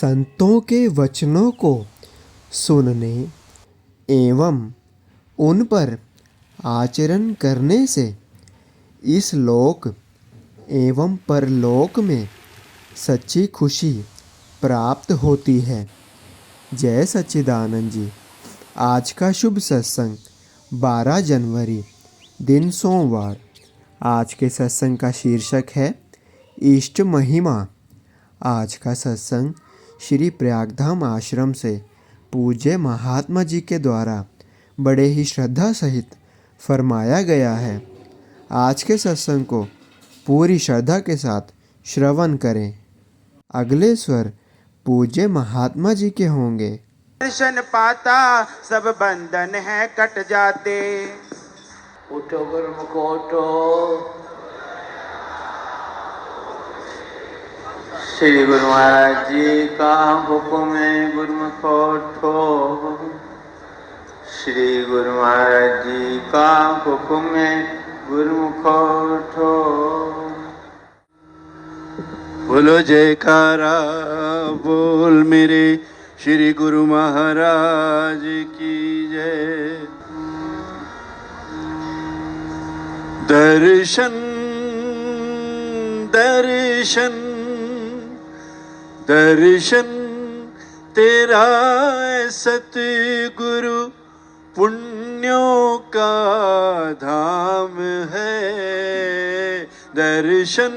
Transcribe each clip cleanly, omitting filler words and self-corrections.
संतों के वचनों को सुनने एवं उन पर आचरण करने से इस लोक एवं परलोक में सच्ची खुशी प्राप्त होती है। जय सच्चिदानंद जी। आज का शुभ सत्संग 12 जनवरी दिन सोमवार। आज के सत्संग का शीर्षक है इष्ट महिमा। आज का सत्संग श्री प्रयागधाम आश्रम से पूज्य महात्मा जी के द्वारा बड़े ही श्रद्धा सहित फरमाया गया है। आज के सत्संग को पूरी श्रद्धा के साथ श्रवण करें। अगले स्वर पूज्य महात्मा जी के होंगे। दर्शन पाता सब बंधन है कट जाते। उठो गुरुमुख उठो, श्री गुरु महाराज जी का हुक्म है गुरुमुख उठो। श्री गुरु महाराज जी का हुक्म है गुरुमुख उठो। बोलो जयकारा बोल मेरे श्री गुरु महाराज की जय। दर्शन दर्शन दर्शन तेरा सतगुरु पुण्यों का धाम है। दर्शन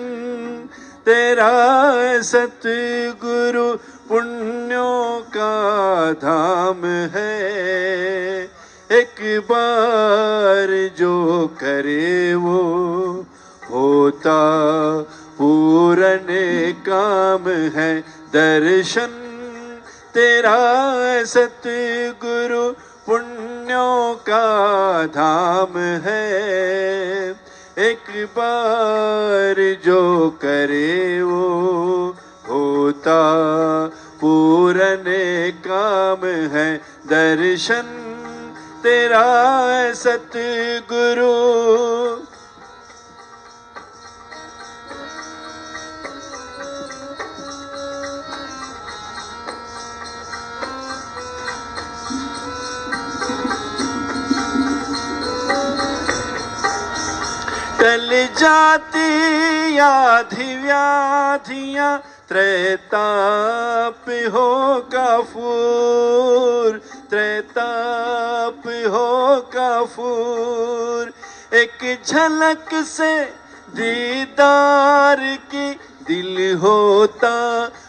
तेरा सतगुरु पुण्यों का धाम है। एक बार जो करे वो होता पूर्ण काम है। दर्शन तेरा सतगुरु पुण्यों का धाम है। एक बार जो करे वो होता पूर्ण काम है। दर्शन तेरा सतगुरु। टल जाती आधी व्याधियां त्रैताप हो काफूर। त्रैताप हो काफूर। एक झलक से दीदार की दिल होता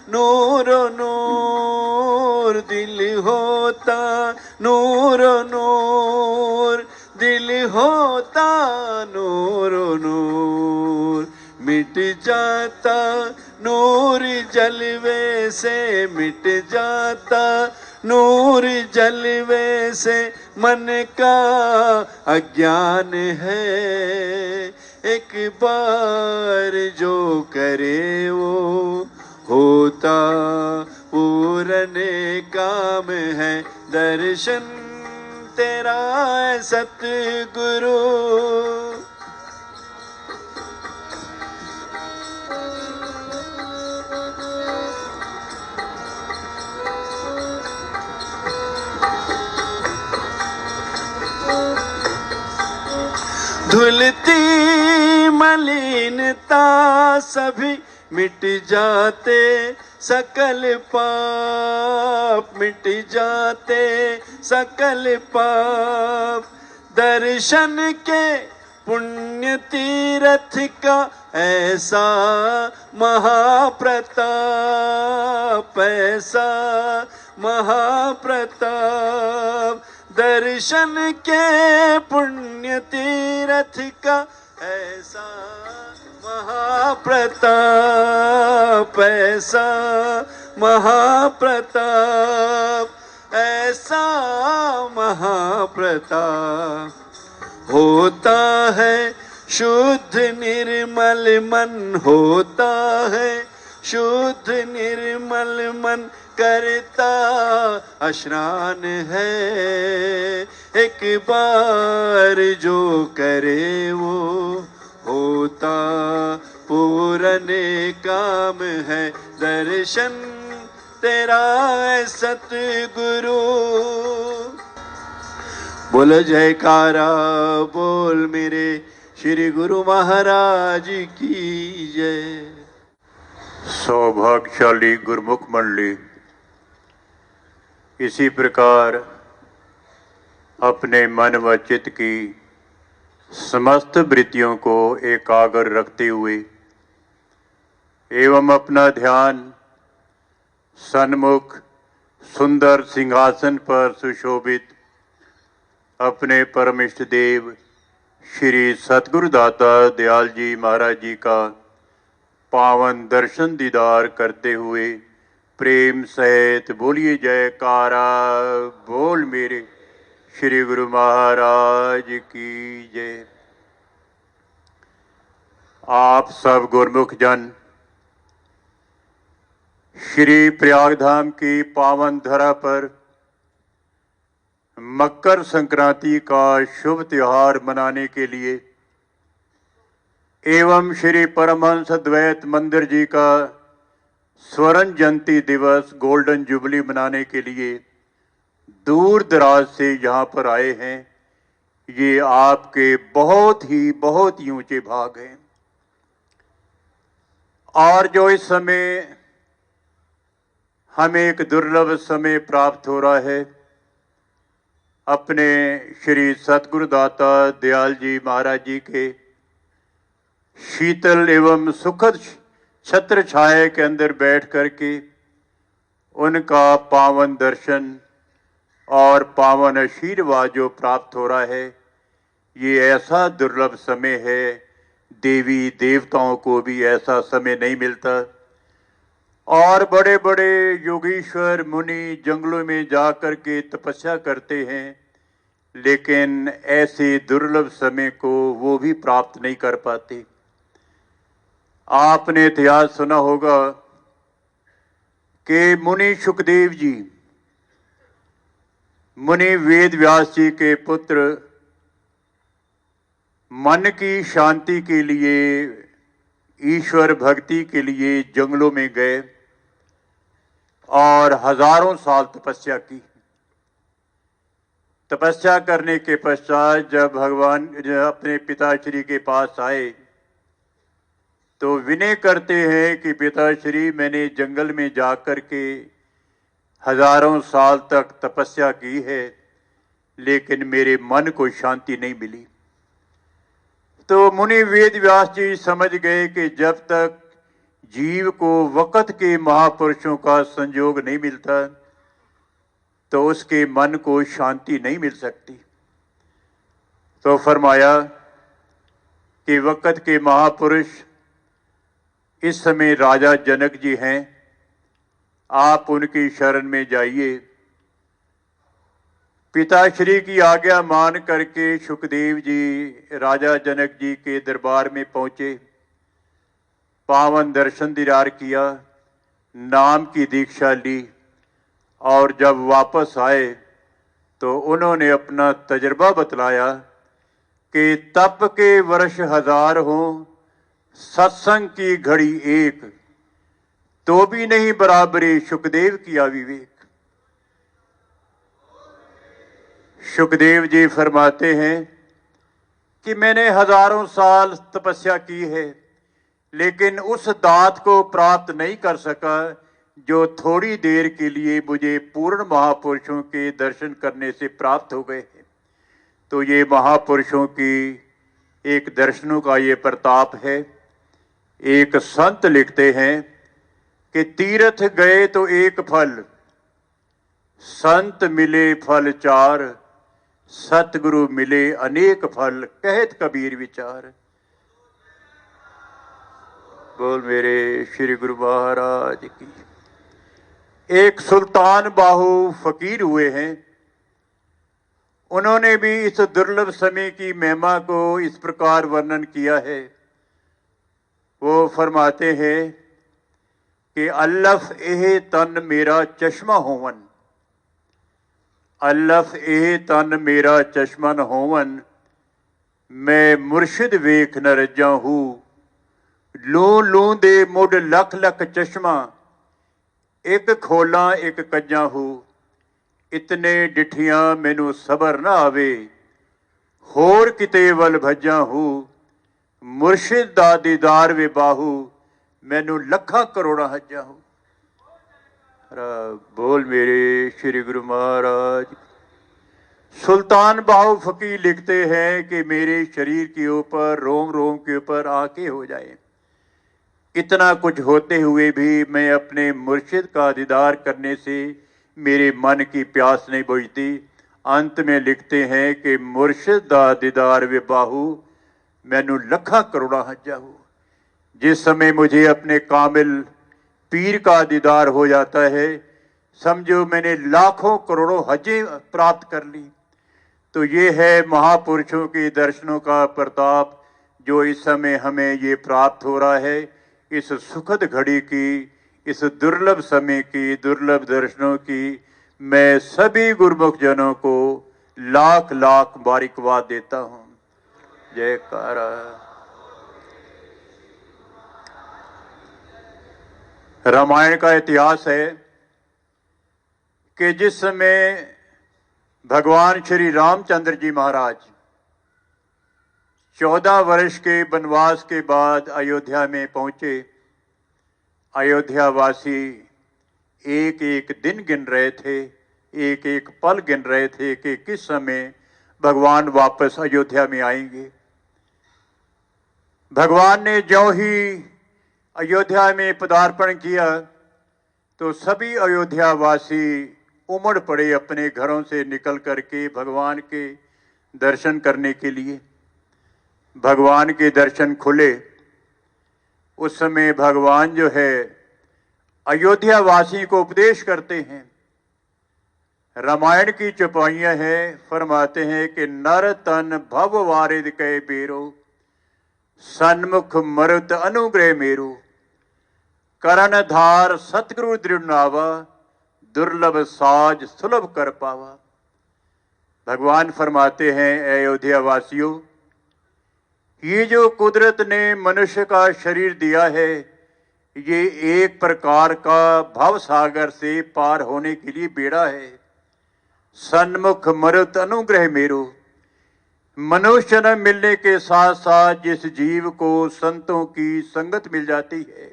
नूर नूर। दिल होता नूर नूर। दिल होता नूर नूर। मिट जाता नूर जलवे से। मिट जाता नूर जलवे से मन का अज्ञान है। एक बार जो करे वो होता पूर्ण काम है। दर्शन तेरा सतगुरु। धुलती मलिनता सभी मिट जाते। सकल पाप मिट जाते। सकल पाप दर्शन के पुण्य तीर्थ का ऐसा महाप्रताप। ऐसा महाप्रताप दर्शन के पुण्य तीर्थ का ऐसा महाप्रताप। ऐसा महाप्रताप। ऐसा महाप्रताप होता है शुद्ध निर्मल मन। होता है शुद्ध निर्मल मन करता अश्रान है। एक बार जो करे वो होता पूर्ण काम है। दर्शन तेरा है सतगुरु। बोल जयकारा बोल मेरे श्री गुरु महाराज की जय। सौभाग्यशाली गुरमुख मंडली, इसी प्रकार अपने मन व चित्त की समस्त वृत्तियों को एकाग्र रखते हुए एवं अपना ध्यान सन्मुख सुंदर सिंहासन पर सुशोभित अपने परम इष्ट देव श्री सतगुरुदाता दयाल जी महाराज जी का पावन दर्शन दीदार करते हुए प्रेम सहित बोलिए जयकारा बोल मेरे श्री गुरु महाराज की जय। आप सब गुरमुख जन श्री प्रयागधाम की पावन धरा पर मकर संक्रांति का शुभ त्योहार मनाने के लिए एवं श्री परमहंस द्वैत मंदिर जी का स्वर्ण जयंती दिवस गोल्डन जुबली मनाने के लिए दूर दराज से यहाँ पर आए हैं। ये आपके बहुत ही ऊंचे भाग हैं। और जो इस समय हमें एक दुर्लभ समय प्राप्त हो रहा है, अपने श्री सतगुरुदाता दयाल जी महाराज जी के शीतल एवं सुखद छत्र छाया के अंदर बैठ करके उनका पावन दर्शन और पावन आशीर्वाद जो प्राप्त हो रहा है, ये ऐसा दुर्लभ समय है, देवी देवताओं को भी ऐसा समय नहीं मिलता। और बड़े बड़े योगीश्वर मुनि जंगलों में जाकर के तपस्या करते हैं, लेकिन ऐसे दुर्लभ समय को वो भी प्राप्त नहीं कर पाते। आपने इतिहास सुना होगा कि मुनि सुखदेव जी, मुनि वेद व्यास जी के पुत्र, मन की शांति के लिए ईश्वर भक्ति के लिए जंगलों में गए और हजारों साल तपस्या की। तपस्या करने के पश्चात जब भगवान अपने पिताश्री के पास आए तो विनय करते हैं कि पिताश्री, मैंने जंगल में जाकर के हजारों साल तक तपस्या की है, लेकिन मेरे मन को शांति नहीं मिली। तो मुनि वेद व्यास जी समझ गए कि जब तक जीव को वक़्त के महापुरुषों का संयोग नहीं मिलता तो उसके मन को शांति नहीं मिल सकती। तो फरमाया कि वक़्त के महापुरुष इस समय राजा जनक जी हैं, आप उनकी शरण में जाइए। पिताश्री की आज्ञा मान करके सुखदेव जी राजा जनक जी के दरबार में पहुंचे, पावन दर्शन दीदार किया, नाम की दीक्षा ली और जब वापस आए तो उन्होंने अपना तजर्बा बतलाया कि तप के वर्ष हजार हों, सत्संग की घड़ी एक, तो भी नहीं बराबरी सुखदेव की अविवेक। सुखदेव जी फरमाते हैं कि मैंने हजारों साल तपस्या की है, लेकिन उस दात को प्राप्त नहीं कर सका जो थोड़ी देर के लिए मुझे पूर्ण महापुरुषों के दर्शन करने से प्राप्त हो गए हैं। तो ये महापुरुषों की एक दर्शनों का ये प्रताप है। एक संत लिखते हैं कि तीर्थ गए तो एक फल, संत मिले फल चार, सतगुरु मिले अनेक फल, कहत कबीर विचार। बोल मेरे श्री गुरु महाराज की। एक सुल्तान बाहु फकीर हुए हैं, उन्होंने भी इस दुर्लभ समय की महिमा को इस प्रकार वर्णन किया है। वो फरमाते हैं कि अल्लफ एह तन मेरा चश्मा होवन, अल्लफ एह तन मेरा चश्मन होवन, मैं मुर्शिद वेख न रजा हूँ, लू लू दे मुड लख लख चश्मा, एक खोला एक कज्जा हो, इतने डिठियां मैनू सबर ना आवे, होर किते वल भज्जा हो, मुर्शिद दा दीदार वे बाहू, मैनू लखा करोड़ा हज्जा हो। बोल मेरे श्री गुरु महाराज। सुल्तान बाहू फकीर लिखते हैं कि मेरे शरीर के ऊपर रोम रोम के ऊपर आके हो जाए, इतना कुछ होते हुए भी मैं अपने मुर्शिद का दीदार करने से मेरे मन की प्यास नहीं बुझती। अंत में लिखते हैं कि मुर्शिद दा दीदार वे बाहू, मैनू लखा करोड़ा हज्जा हो। जिस समय मुझे अपने कामिल पीर का दीदार हो जाता है, समझो मैंने लाखों करोड़ों हजें प्राप्त कर ली। तो ये है महापुरुषों के दर्शनों का प्रताप जो इस समय हमें ये प्राप्त हो रहा है। इस सुखद घड़ी की, इस दुर्लभ समय की, दुर्लभ दर्शनों की मैं सभी गुरुमुख जनों को लाख लाख मुबारकबाद देता हूँ। जयकारा। रामायण का इतिहास है कि जिस समय भगवान श्री रामचंद्र जी महाराज 14 वर्ष के वनवास के बाद अयोध्या में पहुंचे, अयोध्या वासी एक एक दिन गिन रहे थे, एक एक पल गिन रहे थे कि किस समय भगवान वापस अयोध्या में आएंगे। भगवान ने ज्यों ही अयोध्या में पदार्पण किया तो सभी अयोध्या वासी उमड़ पड़े अपने घरों से निकल करके भगवान के दर्शन करने के लिए। भगवान के दर्शन खुले, उस समय भगवान जो है अयोध्या वासी को उपदेश करते हैं। रामायण की चौपाइयां हैं, फरमाते हैं कि नर तन भव वारिद कै बेरो, सन्मुख मरुत अनुग्रह मेरो, करण धार सतगुरु दृढ़ नावा, दुर्लभ साज सुलभ कर पावा। भगवान फरमाते हैं अयोध्या वासियों, ये जो कुदरत ने मनुष्य का शरीर दिया है, ये एक प्रकार का भव सागर से पार होने के लिए बेड़ा है। सन्मुख मरुत अनुग्रह मेरो, मनुष्य न मिलने के साथ साथ जिस जीव को संतों की संगत मिल जाती है,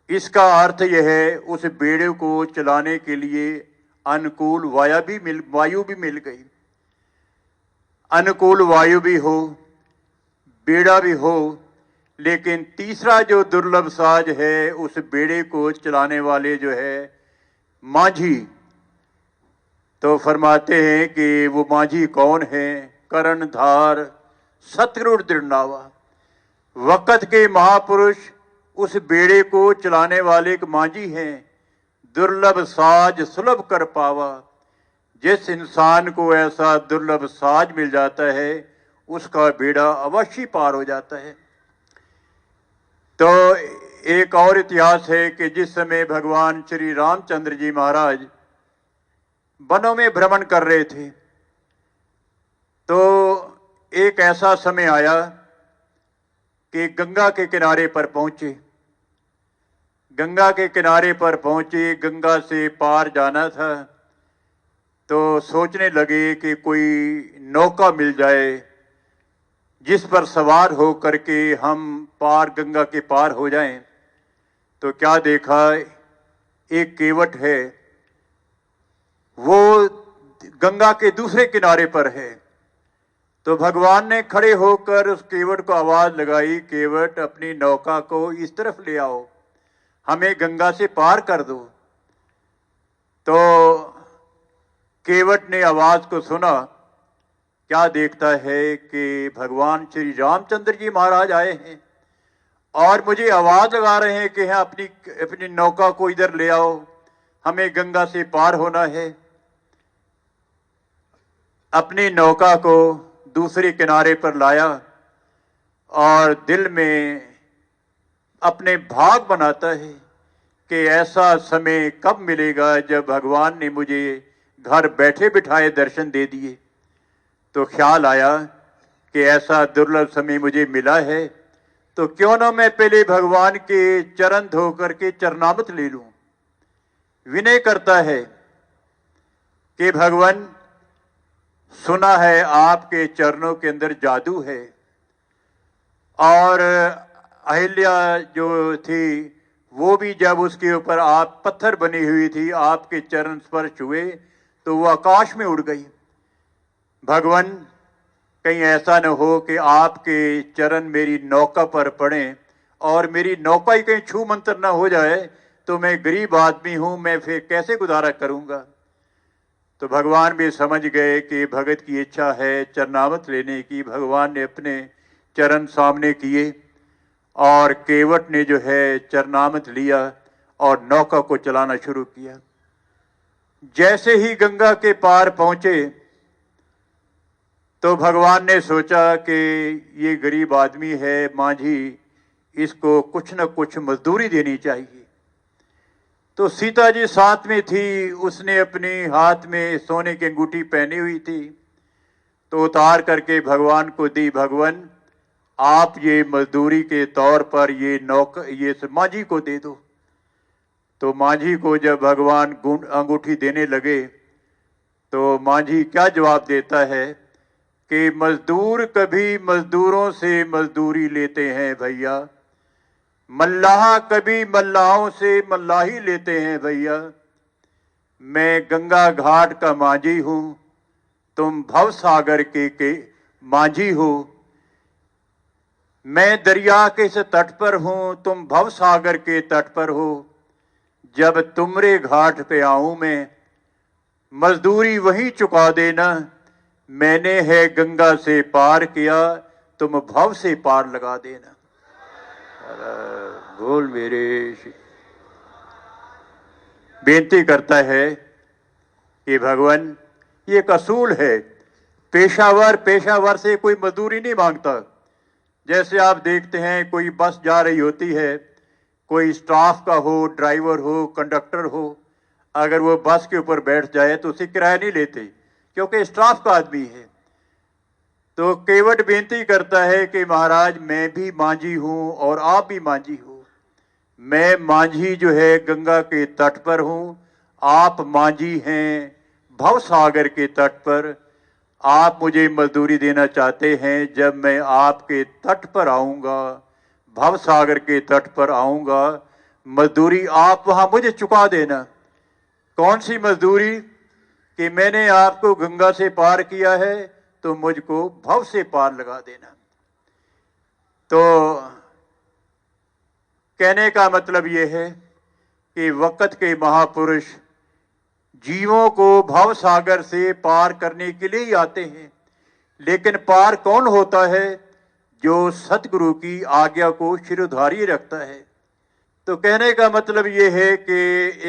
इसका अर्थ यह है उस बेड़े को चलाने के लिए अनुकूल वायु भी मिल गई। अनुकूल वायु भी हो, बेड़ा भी हो, लेकिन तीसरा जो दुर्लभ साज है, उस बेड़े को चलाने वाले जो है माझी। तो फरमाते हैं कि वो माझी कौन है? कर्णधार सतगुरु दृढ़ नावा। वक़्त के महापुरुष उस बेड़े को चलाने वाले एक माझी हैं। दुर्लभ साज सुलभ कर पावा। जिस इंसान को ऐसा दुर्लभ साज मिल जाता है, उसका बेड़ा अवश्य पार हो जाता है। तो एक और इतिहास है कि जिस समय भगवान श्री रामचंद्र जी महाराज वनों में भ्रमण कर रहे थे, तो एक ऐसा समय आया कि गंगा के किनारे पर पहुंचे। गंगा के किनारे पर पहुंचे, गंगा से पार जाना था, तो सोचने लगे कि कोई नौका मिल जाए जिस पर सवार हो करके हम गंगा के पार हो जाएं। तो क्या देखा, एक केवट है, वो गंगा के दूसरे किनारे पर है। तो भगवान ने खड़े होकर उस केवट को आवाज लगाई, केवट अपनी नौका को इस तरफ ले आओ, हमें गंगा से पार कर दो। तो केवट ने आवाज को सुना, क्या देखता है कि भगवान श्री रामचंद्र जी महाराज आए हैं और मुझे आवाज लगा रहे हैं कि हाँ अपनी नौका को इधर ले आओ, हमें गंगा से पार होना है। अपनी नौका को दूसरे किनारे पर लाया और दिल में अपने भाग बनाता है कि ऐसा समय कब मिलेगा जब भगवान ने मुझे घर बैठे बिठाए दर्शन दे दिए। तो ख्याल आया कि ऐसा दुर्लभ समय मुझे मिला है, तो क्यों ना मैं पहले भगवान के चरण धो करके चरणामृत ले लूं। विनय करता है कि भगवान, सुना है आपके चरणों के अंदर जादू है। और अहिल्या जो थी वो भी जब उसके ऊपर आप पत्थर बनी हुई थी, आपके चरण स्पर्श हुए तो वो आकाश में उड़ गई। भगवान, कहीं ऐसा न हो कि आपके चरण मेरी नौका पर पड़े और मेरी नौका ही कहीं छू मंतर न हो जाए तो मैं गरीब आदमी हूं, मैं फिर कैसे गुजारा करूंगा। तो भगवान भी समझ गए कि भगत की इच्छा है चरणामत लेने की। भगवान ने अपने चरण सामने किए और केवट ने जो है चरणामत लिया और नौका को चलाना शुरू किया। जैसे ही गंगा के पार पहुंचे तो भगवान ने सोचा कि ये गरीब आदमी है मांझी, इसको कुछ न कुछ मजदूरी देनी चाहिए। तो सीता जी साथ में थी, उसने अपने हाथ में सोने की अंगूठी पहनी हुई थी, तो उतार करके भगवान को दी। भगवान, आप ये मजदूरी के तौर पर ये मांझी को दे दो। तो मांझी को जब भगवान अंगूठी देने लगे तो मांझी क्या जवाब देता है कि मजदूर कभी मजदूरों से मजदूरी लेते हैं भैया, मल्लाह कभी मल्लाहों से मल्लाही लेते हैं भैया। मैं गंगा घाट का मांझी हूं, तुम भव सागर के मांझी हो। मैं दरिया के इस तट पर हूं, तुम भव सागर के तट पर हो। जब तुमरे घाट पे आऊं मैं, मजदूरी वहीं चुका देना। मैंने है गंगा से पार किया, तुम भव से पार लगा देना। बोल मेरे बेनती करता है कि भगवान, ये एक असूल है, पेशावर से कोई मजदूरी नहीं मांगता। जैसे आप देखते हैं कोई बस जा रही होती है, कोई स्टाफ का हो, ड्राइवर हो, कंडक्टर हो, अगर वो बस के ऊपर बैठ जाए तो उसे किराया नहीं लेते क्योंकि स्टाफ का आदमी है। तो केवट बेनती करता है कि महाराज, मैं भी मांझी हूं और आप भी मांझी हो। मैं मांझी जो है गंगा के तट पर हूं, आप मांझी हैं भव सागर के तट पर। आप मुझे मजदूरी देना चाहते हैं, जब मैं आपके तट पर आऊंगा, भव सागर के तट पर आऊंगा, मजदूरी आप वहां मुझे चुका देना। कौन सी मजदूरी? कि मैंने आपको गंगा से पार किया है तो मुझको भव से पार लगा देना। तो कहने का मतलब यह है कि वक्त के महापुरुष जीवों को भव सागर से पार करने के लिए ही आते हैं, लेकिन पार कौन होता है? जो सतगुरु की आज्ञा को शिरोधार्य रखता है। तो कहने का मतलब यह है कि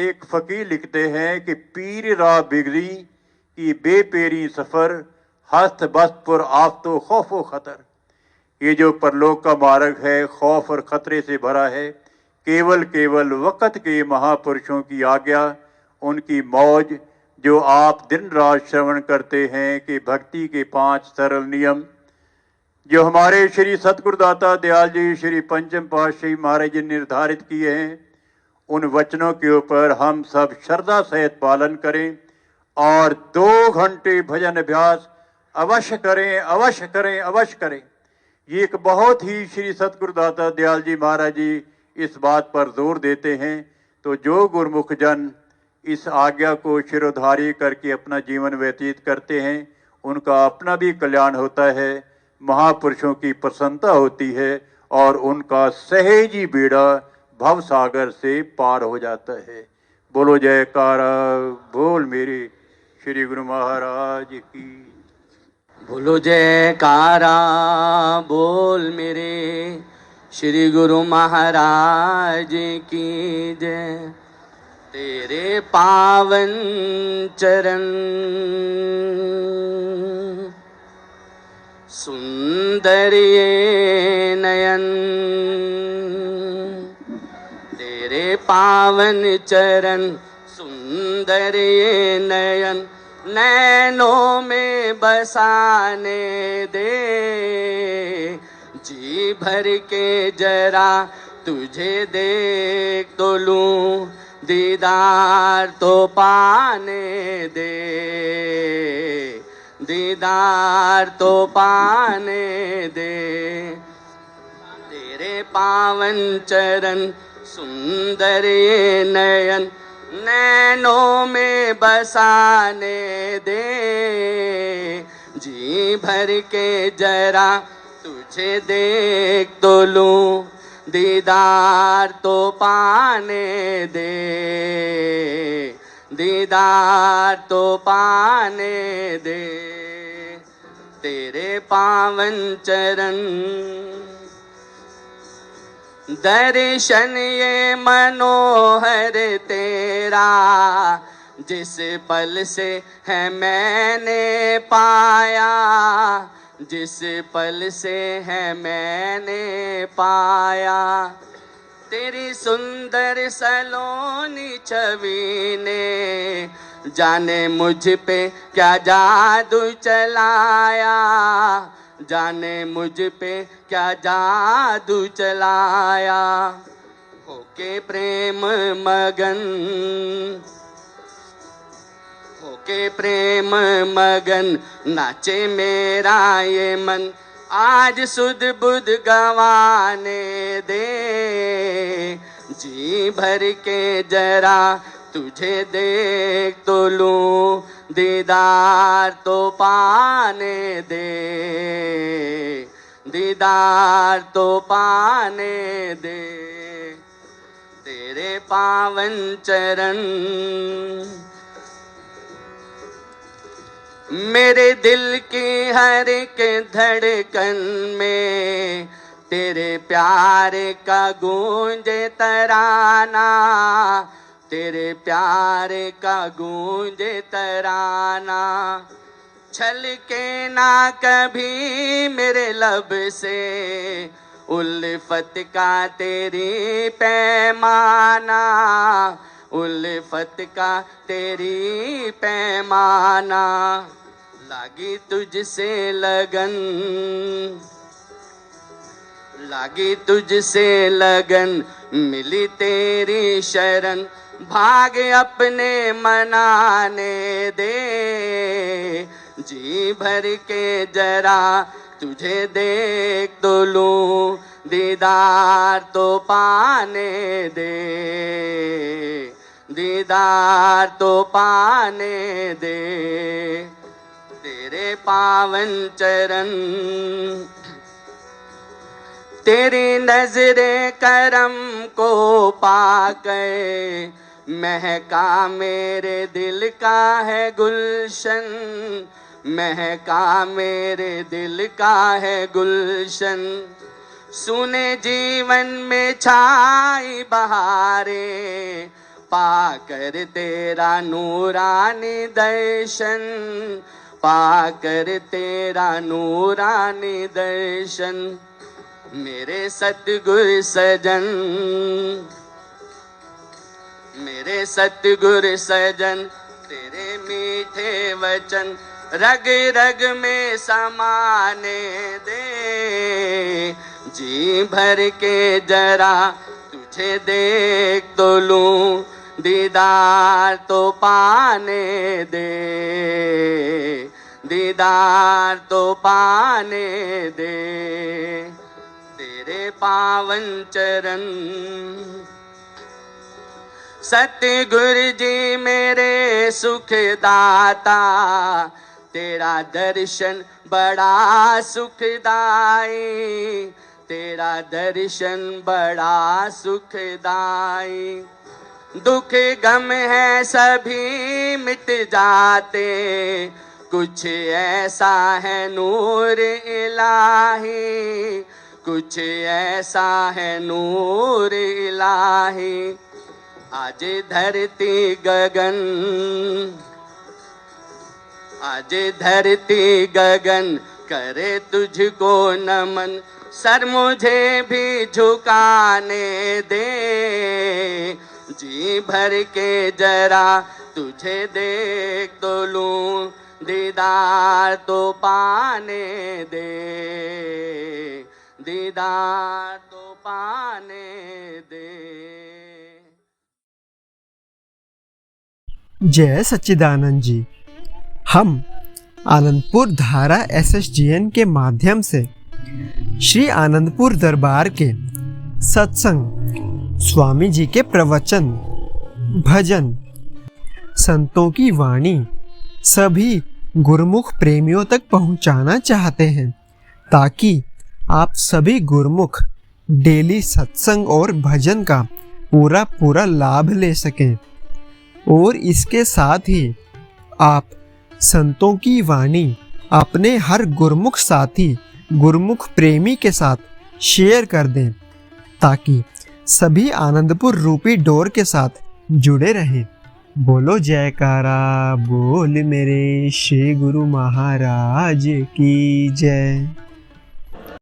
एक फकीर लिखते हैं कि पीर रा बिगड़ी की बेपेरी सफर, हस्त बस्तपुर आफतो खौफो खतर। ये जो परलोक का मार्ग है खौफ और खतरे से भरा है। केवल वक्त के महापुरुषों की आज्ञा, उनकी मौज, जो आप दिन रात श्रवण करते हैं कि भक्ति के 5 सरल नियम जो हमारे श्री सतगुरुदाता दयाल जी श्री पंचम पातशाही महाराज जी निर्धारित किए हैं, उन वचनों के ऊपर हम सब श्रद्धा सहित पालन करें और 2 घंटे भजन अभ्यास अवश्य करें, अवश्य करें, अवश्य करें। ये एक बहुत ही श्री सतगुरुदाता दयाल जी महाराज जी इस बात पर जोर देते हैं। तो जो गुरमुख जन इस आज्ञा को शिरोधार्य करके अपना जीवन व्यतीत करते हैं, उनका अपना भी कल्याण होता है, महापुरुषों की प्रसन्नता होती है और उनका सहज ही बेड़ा भव सागर से पार हो जाता है। बोलो जयकारा बोल मेरे श्री गुरु महाराज की। बोलो जयकारा बोल मेरे श्री गुरु महाराज की जय। तेरे पावन चरण सुंदर ये नयन, तेरे पावन चरण सुंदर ये नयन, नैनों में बसाने दे। जी भर के जरा तुझे देख तो लूं, दीदार तो पाने दे, दीदार तो पाने दे। तेरे पावन चरण सुंदर ये नयन नैनों में बसाने दे। जी भर के जरा तुझे देख तो लूं, दीदार तो पाने दे, दीदार तो पाने दे। तेरे पावन चरण दर्शन ये मनोहर तेरा, जिस पल से है मैंने पाया, जिस पल से है मैंने पाया। तेरी सुंदर सलोनी छवि ने जाने मुझ पे क्या जादू चलाया, जाने मुझ पे क्या जादू चलाया। होके प्रेम मगन, होके प्रेम मगन नाचे मेरा ये मन, आज सुध बुध गवाने दे। जी भर के जरा तुझे देख तो लूं, दीदार तो पाने दे, दीदार तो पाने दे। तेरे पावन चरण मेरे दिल की हर एक धड़कन में तेरे प्यार का गूंजे तराना, तेरे प्यार का गूंजे तराना। छलके ना कभी मेरे लब से उल्फत का तेरी पैमाना, उल्फत का तेरी पैमाना। लागी तुझसे लगन, लागी तुझसे लगन, मिली तेरी शरण, भाग अपने मनाने दे। जी भर के जरा तुझे देख तो लूं, दीदार तो पाने दे, दीदार तो पाने दे। तेरे पावन चरण तेरी नजरे करम को पाकर महका मेरे दिल का है गुलशन, महका मेरे दिल का है गुलशन। सुने जीवन में छाई बहारे, पाकर तेरा नूरानी दर्शन, पाकर तेरा नूरानी दर्शन। मेरे सतगुरु सजन, मेरे सतगुरु सजन, तेरे मीठे वचन रग रग में समाने दे। जी भर के जरा तुझे देख तो लूं, दीदार तो पाने दे, दीदार तो पाने दे। तेरे पावन चरण सतगुरु जी मेरे सुखदाता, तेरा दर्शन बड़ा सुखदाई, तेरा दर्शन बड़ा सुखदाई। दुख गम है सभी मिट जाते, कुछ ऐसा है नूर इलाही, कुछ ऐसा है नूर इलाही। आज धरती गगन, आज धरती गगन करे तुझको नमन, सर मुझे भी झुकाने दे। जी भर के जरा तुझे देख तो लूं, दीदार तो पाने दे, दीदार तो पाने दे। जय सच्चिदानंद जी। हम आनंदपुर धारा SSGN के माध्यम से श्री आनंदपुर दरबार के सत्संग, स्वामी जी के प्रवचन, भजन, संतों की वाणी सभी गुरुमुख प्रेमियों तक पहुंचाना चाहते हैं, ताकि आप सभी गुरुमुख डेली सत्संग और भजन का पूरा लाभ ले सकें। और इसके साथ ही आप संतों की वाणी अपने हर गुरुमुख साथी, गुरुमुख प्रेमी के साथ शेयर कर दें, ताकि सभी आनंदपुर रूपी डोर के साथ जुड़े रहें। बोलो जयकारा बोल मेरे श्री गुरु महाराज की जय।